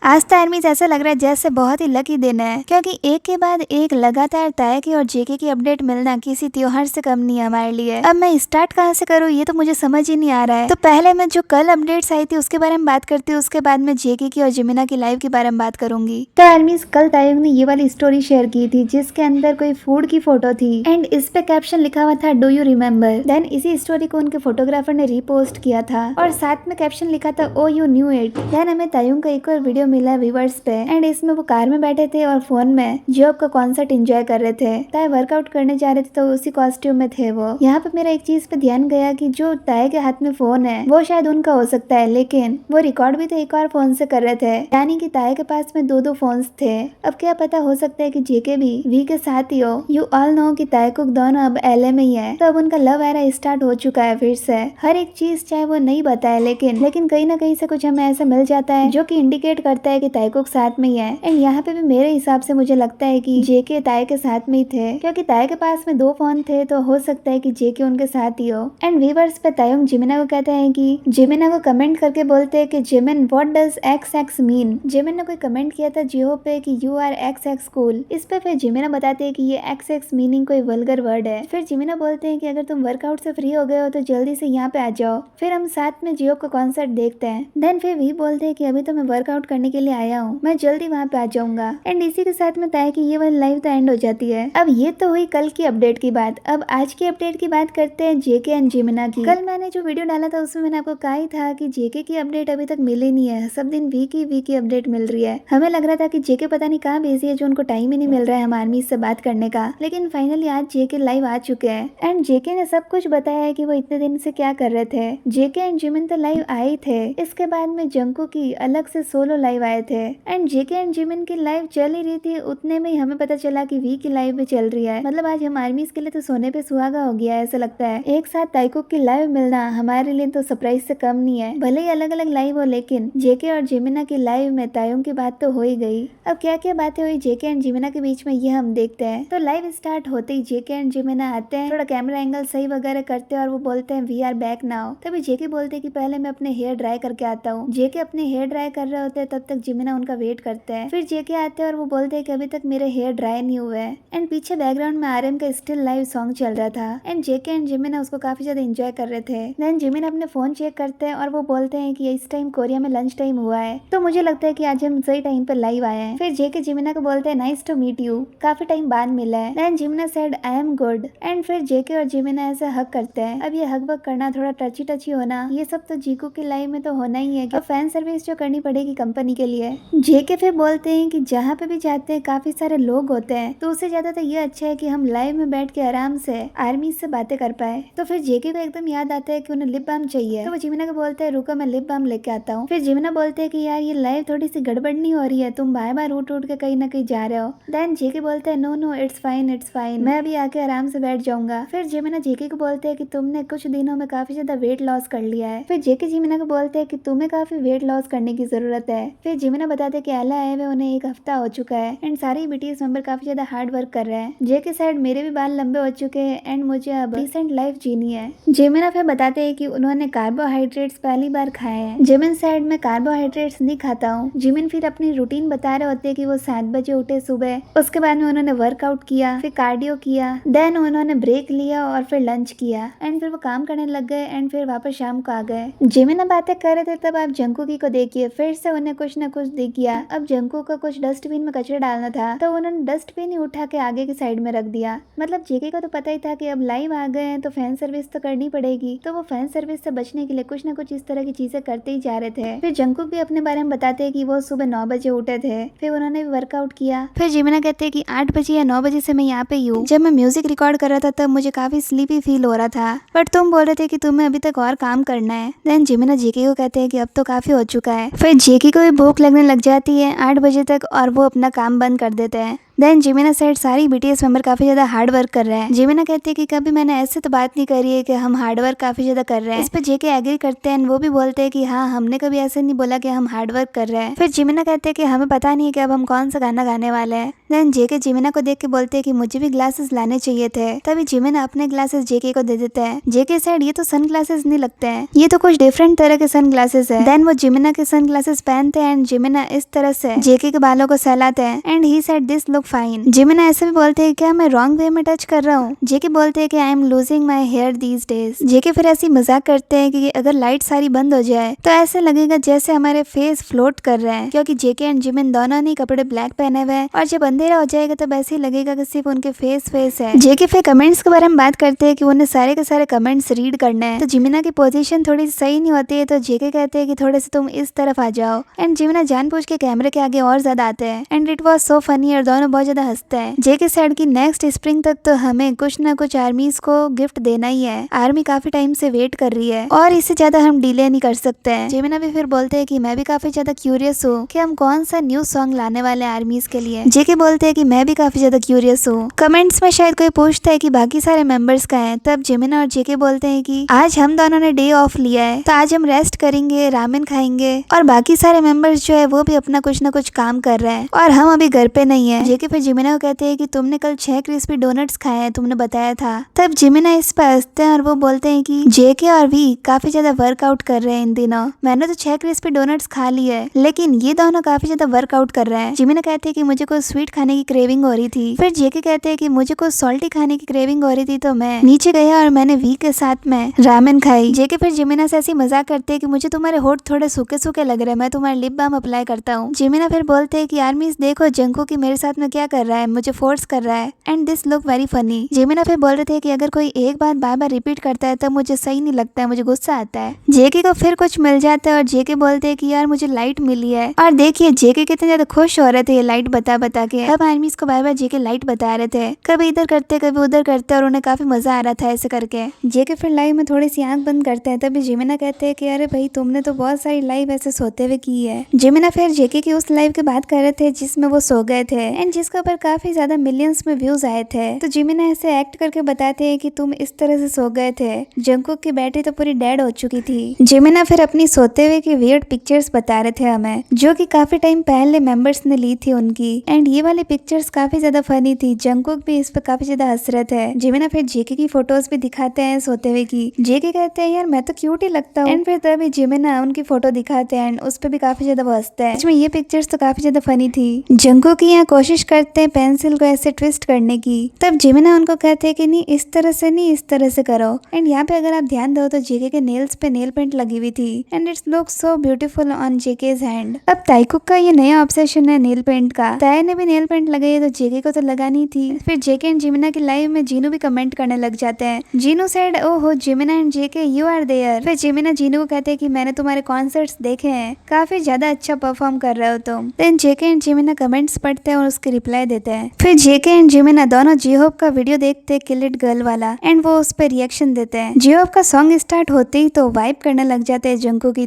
आज तो आर्मीज ऐसा लग रहा है जैसे बहुत ही लकी दिन है, क्योंकि एक के बाद एक लगातार तायकी और जेके की अपडेट मिलना किसी त्योहार से कम नहीं है हमारे लिए। अब मैं स्टार्ट कहाँ से करूँ ये तो मुझे समझ ही नहीं आ रहा है। तो पहले मैं जो कल अपडेट्स आई थी उसके बारे में बात करती हूँ, उसके बाद मैं जेके की और जिमिना की लाइव के बारे में बात करूंगी। तो आर्मीज कल तायुग ने ये वाली स्टोरी शेयर की थी जिसके अंदर कोई फूड की फोटो थी एंड इस पे कैप्शन लिखा हुआ था डू यू रिमेम्बर। देन इसी स्टोरी को उनके फोटोग्राफर ने रीपोस्ट किया था और साथ में कैप्शन लिखा था ओ यू न्यू इट। देन हमें तायुग का एक और वीडियो मिला व्यूअर्स पे एंड इसमें वो कार में बैठे थे और फोन में जॉब का कॉन्सर्ट एंजॉय कर रहे थे। ताय वर्कआउट करने जा रहे थे तो उसी कॉस्ट्यूम में थे वो। यहाँ पे मेरा एक चीज पे ध्यान गया कि जो ताय के हाथ में फोन है वो शायद उनका हो सकता है, लेकिन वो रिकॉर्ड भी तो एक और फोन से कर रहे थे, यानी कि ताय के पास में दो फोन्स थे। अब क्या पता हो सकता है कि जेके भी वी के साथ ही हो। यू ऑल नो कि तायकुक दोनों अब एलए में ही है, तो अब उनका लव एरा स्टार्ट हो चुका है फिर से। हर एक चीज चाहे वो नहीं बताए लेकिन कहीं ना कहीं से कुछ हमें ऐसा मिल जाता है जो कि इंडिकेट करता है कि तायकुक साथ में ही है। एंड यहाँ पे भी मेरे हिसाब से मुझे लगता है कि जेके ताय के साथ में ही थे, क्योंकि ताय के पास में दो फोन थे तो हो सकता है कि जेके उनके साथ ही हो। एंड व्यूअर्स पे तायुंग जिमिना को कहते हैं कि जिमिना को कमेंट करके बोलते हैं कि Jimin what does X X mean. Jimin ने कोई कमेंट किया था जियो पे कि you are X X cool. इस पे फिर जिमिना बताते हैं कि ये एक्स एक्स मीनिंग कोई वल्गर वर्ड है। फिर जिमिना बोलते हैं कि अगर तुम वर्कआउट से फ्री हो गए हो तो जल्दी से यहाँ पे आ जाओ, फिर हम साथ में जियो का कॉन्सर्ट देखते हैं। देन फिर वी बोलते हैं कि अभी तो मैं वर्कआउट करने के लिए आया हूँ, मैं जल्दी वहाँ पे आ जाऊंगा। एंड इसी के साथ में ताय की ये वाली लाइव तो एंड हो जाती है। अब ये तो हुई कल की अपडेट की बात। अब आज की अपडेट की बात करते हैं जेके एंड जिमिना की। कल मैंने जो वीडियो डाला था उसमें मैंने आपको कहा ही था कि जेके की अपडेट अभी तक मिली नहीं है, सब दिन वी की अपडेट मिल रही है। हमें लग रहा था कि जेके पता नहीं कहाँ बिजी है जो उनको टाइम ही नहीं मिल रहा है हम आर्मी से बात करने का, लेकिन फाइनली आज जेके लाइव आ चुके हैं एंड जेके ने सब कुछ बताया है कि वो इतने दिन से क्या कर रहे थे। जेके एंड जिमिन तो लाइव आए थे, इसके बाद में जंकू की अलग से सोलो लाइव आए थे एंड जेके एंड जिमिन की लाइव चल ही रही थी। उतने में ही हमें पता चला कि वी की लाइव भी चल रही है। मतलब आज हम आर्मीज के लिए तो सोने पे सुहागा हो गया है ऐसा लगता है। एक साथ तायकुक की लाइव मिलना हमारे लिए तो सरप्राइज से कम नहीं है, भले ही अलग अलग लाइव हो लेकिन जेके और जिमिना की लाइव में तायुंग की बात तो हो ही गई। अब क्या क्या बातें हुई जेके एंड जिमिना के बीच में ये हम देखते हैं। तो लाइव स्टार्ट होते ही जेके एंड जिमिना आते हैं, थोड़ा कैमरा एंगल सही वगैरह करते हैं और वो बोलते हैं वी आर बैक नाउ। तभी जेके बोलते हैं कि पहले मैं अपने हेयर ड्राई करके आता हूँ। जेके अपने हेयर ड्राई कर रहे होते हैं, तब तक जिमिना उनका वेट करते हैं। फिर जेके आते हैं और वो बोलते हैं कि अभी तक मेरे हेयर ड्राई नहीं हुए हैं। एंड पीछे बैकग्राउंड में आरएम का स्टिल लाइव सॉन्ग चल रहा था एंड जेके एंड जिमिना उसको काफी ज्यादा एंजॉय कर रहे थे। देन जिमिना अपने फोन चेक करते हैं और वो बोलते हैं कि इस टाइम कोरिया में लंच टाइम हुआ है, तो मुझे लगता है कि आज हम सही टाइम पे लाइव आए हैं। फिर जेके जिमिना को बोलते हैं नाइस टू मीट यू, काफी टाइम बाद मिला है। Then Jimin said I am good and फिर जेके और जिमिना ऐसा हक करते हैं। अब ये हक बक करना, थोड़ा टची होना, ये सब तो जीकू की लाइव में तो होना ही है, फैन सर्विस जो करनी पड़ेगी कंपनी के लिए। जेके फिर बोलते हैं कि जहाँ पे भी जाते हैं काफी सारे लोग होते हैं, तो उससे ज्यादा तो ये अच्छा है कि हम लाइव में बैठ के आराम से आर्मी से बातें कर पाए। तो फिर जेके को एकदम याद आता है कि उन्हें लिप बाम चाहिए, तो वो जिमिना को बोलते हैं रुको मैं लिप बाम लेके आता हूँ। फिर जिमिना बोलते हैं कि यार ये लाइव थोड़ी सी गड़बड़ नहीं हो रही है, तुम बार बार उठ के कहीं ना कहीं जा रहे हो। देन जेके बोलते हैं नो इट्स फाइन, मैं अभी आके आराम से बैठ जाऊंगा। फिर जिमिना जेके को बोलते हैं कि तुमने कुछ दिनों में काफी ज्यादा वेट लॉस कर लिया है। फिर जेके जिमिना को बोलते हैं कि तुम्हें काफी वेट लॉस करने की जरूरत है। फिर जिमिना बताते हैं कि एला आए हुए उन्हें एक हफ्ता हो चुका है एंड सारे बीटीएस मेंबर काफी ज्यादा हार्ड वर्क कर रहे हैं। जेके साइड मेरे भी बाल लंबे हो चुके हैं एंड मुझे अब डिसेंट लाइफ जीनी है। जिमिना फिर बताते हैं कि उन्होंने कार्बोहाइड्रेट्स पहली बार खाए हैं। जिमिन साइड में कार्बोहाइड्रेट्स नहीं खाता हूँ। जिमिन फिर अपनी रूटीन बता रहे होते हैं कि वो 7 बजे उठे सुबह, उसके बाद में उन्होंने वर्कआउट किया, फिर कार्डियो किया, देन उन्होंने ब्रेक लिया और फिर लंच किया एंड फिर वो काम करने लग गए एंड फिर वापस शाम को आ गए। जिमिना बातें कर रहे थे तब आप जंकुकी को देखिए, फिर से उन्हें कुछ न कुछ दिख गया। अब जंकू को कुछ डस्टबिन में कचरा डालना था तो उन्होंने डस्टबिन ही उठा के आगे की साइड में रख दिया। मतलब जेके को तो पता ही था कि अब लाइव आ गए हैं तो फैन सर्विस तो करनी पड़ेगी, तो वो फैन सर्विस से बचने के लिए कुछ न कुछ इस तरह की चीजें करते ही जा रहे थे। फिर जंकुक भी अपने बारे में बताते हैं कि वो सुबह 9 बजे उठे थे, फिर उन्होंने भी वर्कआउट किया। फिर जिमिना कहते हैं कि 8 बजे या 9 बजे से मैं यहाँ पे ही हूँ। जब मैं म्यूजिक रिकॉर्ड कर रहा था तब मुझे काफी स्लीपी फील हो रहा था, बट तुम बोल रहे थे कि तुम्हें अभी तक और काम करना है। देन जिमिना जेके को कहते हैं कि अब तो काफी हो चुका है। फिर जेके को भी भूख लगने लग जाती है 8 बजे तक और वो अपना काम बंद कर देते हैं। देन जिमिना सेड सारी बीटीएस मेंबर काफी ज्यादा हार्ड वर्क कर रहे हैं। जिमिना कहते हैं कि कभी मैंने ऐसे तो बात नहीं करी है कि हम हार्ड वर्क काफी ज्यादा कर रहे हैं। इस पे जेके एग्री करते हैं, वो भी बोलते हैं कि हाँ हमने कभी ऐसे नहीं बोला कि हम हार्ड वर्क कर रहे हैं। फिर जिमिना कहते हैं कि हमें पता नहीं है कि अब हम कौन सा गाना गाने वाले हैं। देन जेके जिमिना को देख के बोलते हैं कि मुझे भी ग्लासेस लाने चाहिए थे। तभी जिमिना अपने ग्लासेस जेके को दे देते हैं। जेके सेड ये तो सन ग्लासेस नहीं लगते हैं, ये तो कुछ डिफरेंट तरह के सन ग्लासेस है। देन वो जिमिना के सन ग्लासेस पहनते हैं एंड जिमिना इस तरह से जेके के बालों को सहलाते हैं and he said this look fine. Jimin ऐसे भी बोलते हैं क्या मैं रॉन्ग वे में टच कर रहा हूँ। जेके बोलते हैं कि I am losing my hair these days. JK फिर ऐसी मजाक करते हैं कि अगर लाइट सारी बंद हो जाए तो ऐसे लगेगा जैसे हमारे फेस फ्लोट कर रहे हैं, क्योंकि जेके एंड जिमिन दोनों ने कपड़े ब्लैक पहने हुए हैं और जब अंधेरा हो जाएगा तो ऐसे ही लगेगा कि सिर्फ उनके फेस है। जेके फिर कमेंट्स के बारे में बात करते हैं कि उन्हें सारे के सारे कमेंट्स रीड करने हैं। तो जिमिना की पोजीशन थोड़ी सही नहीं होती है, तो जेके कहते हैं कि थोड़े से तुम इस तरफ आ जाओ एंड जिमिना जानबूझ के कैमरे के आगे और ज्यादा आते हैं and it was so funny और दोनों बहुत ज्यादा हंसते हैं। जेके सेड की नेक्स्ट स्प्रिंग तक तो हमें कुछ ना कुछ आर्मीज को गिफ्ट देना ही है, आर्मी काफी टाइम से वेट कर रही है और इससे ज्यादा हम डिले नहीं कर सकते हैं। जिमिना भी फिर बोलते हैं कि मैं भी काफी ज्यादा क्यूरियस हूँ कि हम कौन सा न्यू सॉन्ग लाने वाले हैं आर्मीज के लिए। जेके बोलते हैं कि मैं भी काफी ज्यादा क्यूरियस हूँ। कमेंट्स में शायद कोई पूछता है कि बाकी सारे मेंबर्स का है, तब जिमिना और जेके बोलते हैं कि आज हम दोनों ने डे ऑफ लिया है तो आज हम रेस्ट करेंगे, रामेन खाएंगे और बाकी सारे मेंबर्स जो है वो भी अपना कुछ ना कुछ काम कर रहे हैं और हम अभी घर पे नहीं है। जेके फिर जिमिना को कहते हैं कि तुमने कल 6 क्रिस्पी डोनट्स खाए हैं, तुमने बताया था। तब जिमिना इस पर हंसते हैं और वो बोलते हैं कि जेके और वी काफी ज्यादा वर्कआउट कर रहे हैं इन दिनों, मैंने तो 6 क्रिस्पी डोनट्स खा लिए लेकिन ये दोनों काफी ज्यादा वर्कआउट कर रहे हैं। जिमिना कहते हैं कि मुझे कुछ स्वीट खाने की क्रेविंग हो रही थी। फिर जेके कहते हैं कि मुझे कुछ सॉल्टी खाने की क्रेविंग हो रही थी तो मैं नीचे गया और मैंने वी के साथ में रामेन खाई। जेके फिर जिमिना से ऐसी मजाक करते हैं कि मुझे तुम्हारे होठ थोड़े सूखे सूखे लग रहे हैं, मैं तुम्हारे लिप बाम अप्लाई करता हूँ। जिमिना फिर बोलते हैं कि आर्मीज देखो जंकू की मेरे साथ में क्या कर रहा है, मुझे फोर्स कर रहा है and this look very funny. Jimin फिर बोल रहे थे कि अगर कोई एक बात बार बार रिपीट करता है तो मुझे सही नहीं लगता है, मुझे गुस्सा आता है। जेके को फिर कुछ मिल जाता है और जेके बोलते हैं कि यार मुझे लाइट मिली है और देखिए जेके कितने ज्यादा खुश हो रहे थे ये लाइट बता के। अब आर्मीज को बार बार जेके लाइट बता रहे थे, कभी इधर करते कभी उधर करते और उन्हें काफी मजा आ रहा था ऐसे करके। जेके फिर लाइव में थोड़ी सी आंख बंद करते हैं, तभी जिमिना कहते हैं कि अरे भाई तुमने तो बहुत सारी लाइव ऐसे सोते हुए की है। जिमिना फिर जेके की उस लाइव की बात कर रहे थे जिसमें वो सो गए थे एंड जिसके ऊपर काफी ज्यादा मिलियंस में व्यूज आए थे। तो जिमिना ऐसे एक्ट करके बताते हैं कि तुम इस तरह से सो गए थे, जंकुक की बैटरी तो पूरी डेड हो चुकी थी। जिमिना फिर अपनी सोते हुए की वियर्ड पिक्चर्स बता रहे थे हमें, जो कि काफी टाइम पहले मेंबर्स ने ली थी उनकी एंड ये वाली पिक्चर्स काफी ज्यादा फनी थी। जंकुक भी इस पर काफी ज्यादा हंस रहे थे। जिमिना फिर जेके की फोटोज भी दिखाते हैं सोते हुए की। जेके कहते हैं यार मैं तो क्यूट ही लगता हूँ एंड फिर तभी जिमिना उनकी फोटो दिखाते हैं एंड उस पर भी काफी ज्यादा वो हंसते हैं। इसमें ये पिक्चर्स तो काफी ज्यादा फनी थी। जंकुक की यहाँ कोशिश करते हैं पेंसिल को ऐसे ट्विस्ट करने की, तब जिमिना उनको कहते हैं कि नहीं इस तरह से नहीं इस तरह से करो एंड यहाँ पे अगर आप ध्यान दो तो जेके के नेल्स पे नेल पेंट लगी हुई थी and it's look so beautiful on JK's hand. अब ताइकुक का ये नया ऑब्सेशन है नेल पेंट का। ताय ने भी नेल पेंट लगाई है तो जेके को तो लगानी थी। फिर जेके एंड जिमिना की लाइव में जीनू भी कमेंट करने लग जाते हैं। जीनू सेड ओहो Jimin and JK you are there. फिर जिमिना जीनू को कहते हैं कि मैंने तुम्हारे कॉन्सर्ट्स देखे हैं, काफी ज्यादा अच्छा परफॉर्म कर रहे हो तुम। देन जेके एंड जिमिना कमेंट्स पढ़ते हैं और उसके रिप्लाई देते हैं। फिर जेके एंड जिमिना दोनों जी-होप का वीडियो देखते हैं किल इट गर्ल वाला एंड वो उस पर रिएक्शन देते हैं। जी-होप का सॉन्ग स्टार्ट होते ही तो वाइब करने लग जाते हैं जंकू की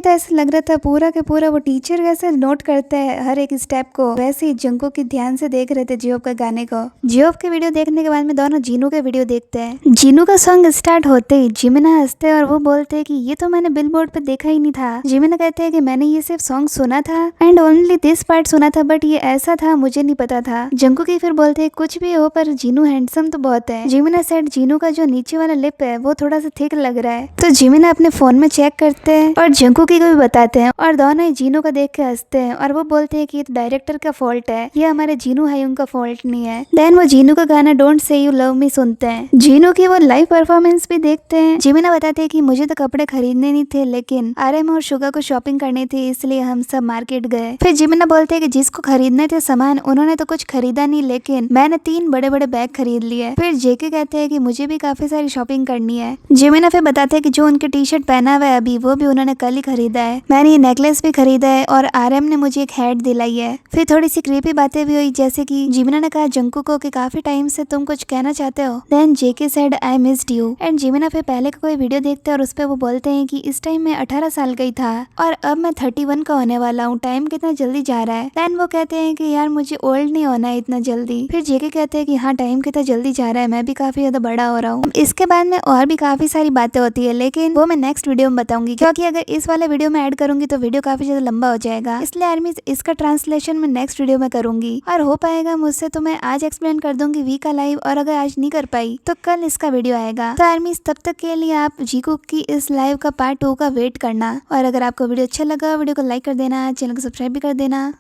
तो ऐसा लग रहा था पूरा के पूरा वो टीचर कैसे नोट करते हैं हर एक स्टेप को, वैसे ही जंकू की ध्यान से देख रहे थे जी-होप का गाने को। जी-होप के वीडियो देखने के बाद में दोनों जीनू के वीडियो देखते हैं। जीनू का सॉन्ग स्टार्ट होते ही जिमिना हंसते हैं और वो बोलते हैं कि ये तो मैंने बिलबोर्ड पे देखा ही नहीं था। जिमिना कहते हैं कि मैंने ये सिर्फ सॉन्ग सुना था एंड ओनली दिस पार्ट सुना था, बट ये ऐसा था मुझे नहीं पता था। जंकू की फिर बोलते हैं कुछ भी हो पर जीनू हैंडसम तो बहुत है। जिमिना सेड जीनू का जो नीचे वाला लिप है वो थोड़ा सा थिक लग रहा है। तो जिमिना अपने फोन में चेक करते हैं और जंकू की को भी बताते हैं और दोनों ही जीनू को देख के हंसते हैं और वो बोलते हैं कि ये तो डायरेक्टर का फॉल्ट है, ये हमारे जीनू है उनका फॉल्ट नहीं है। देन वो जीनू का गाना don't say you love me सुनते हैं। जीनू की वो लाइव परफॉर्मेंस भी देखते हैं। जिमिना बताते हैं कि मुझे तो कपड़े खरीदने नहीं थे लेकिन आरएम और शुगा को शॉपिंग करनी थी इसलिए हम सब मार्केट गए। फिर जिमिना बोलते हैं कि जिसको खरीदने थे सामान उन्होंने तो कुछ खरीदा नहीं लेकिन मैंने 3 बड़े बड़े बैग खरीद लिए। फिर जेके कहते हैं कि मुझे भी काफी सारी शॉपिंग करनी है। जिमिना फिर बताते हैं कि जो उनके टी शर्ट पहना हुआ है अभी वो भी उन्होंने कल ही खरीदा है, मैंने ये नेकलेस भी खरीदा है और आरएम ने मुझे एक हैट दिलाई है। फिर थोड़ी सी क्रीपी बातें भी हुई जैसे कि जिमिना ने कहा जंकू को कि काफी टाइम से तुम कुछ कहना चाहते हो। Then JK said I missed you and Jimin फिर पहले का कोई वीडियो देखते हैं और उस पर वो बोलते हैं कि इस टाइम मैं 18 साल का ही था और अब मैं 31 का होने वाला हूँ, टाइम कितना जल्दी जा रहा है। देन वो कहते हैं कि यार मुझे ओल्ड नहीं होना है इतना जल्दी। फिर जेके कहते हैं कि हाँ टाइम कितना जल्दी जा रहा है, मैं भी काफी ज्यादा बड़ा हो रहा हूँ। इसके बाद में और भी काफी सारी बातें होती है, लेकिन वो मैं नेक्स्ट वीडियो में बताऊंगी, क्योंकि अगर इस वाले वीडियो में ऐड करूंगी तो वीडियो काफी ज्यादा लंबा हो जाएगा। इसलिए आर्मीज इसका ट्रांसलेशन मैं नेक्स्ट वीडियो में करूंगी, और हो पाएगा मुझसे तो मैं आज एक्सप्लेन कर दूंगी वी का लाइव, और अगर आज नहीं कर पाई तो कल इसका वीडियो आएगा। तो आर्मीज तब तक के लिए आप जीकू की इस लाइव का पार्ट 2 का वेट करना, और अगर आपको वीडियो अच्छा लगा वीडियो को लाइक कर देना, चैनल को सब्सक्राइब भी कर देना।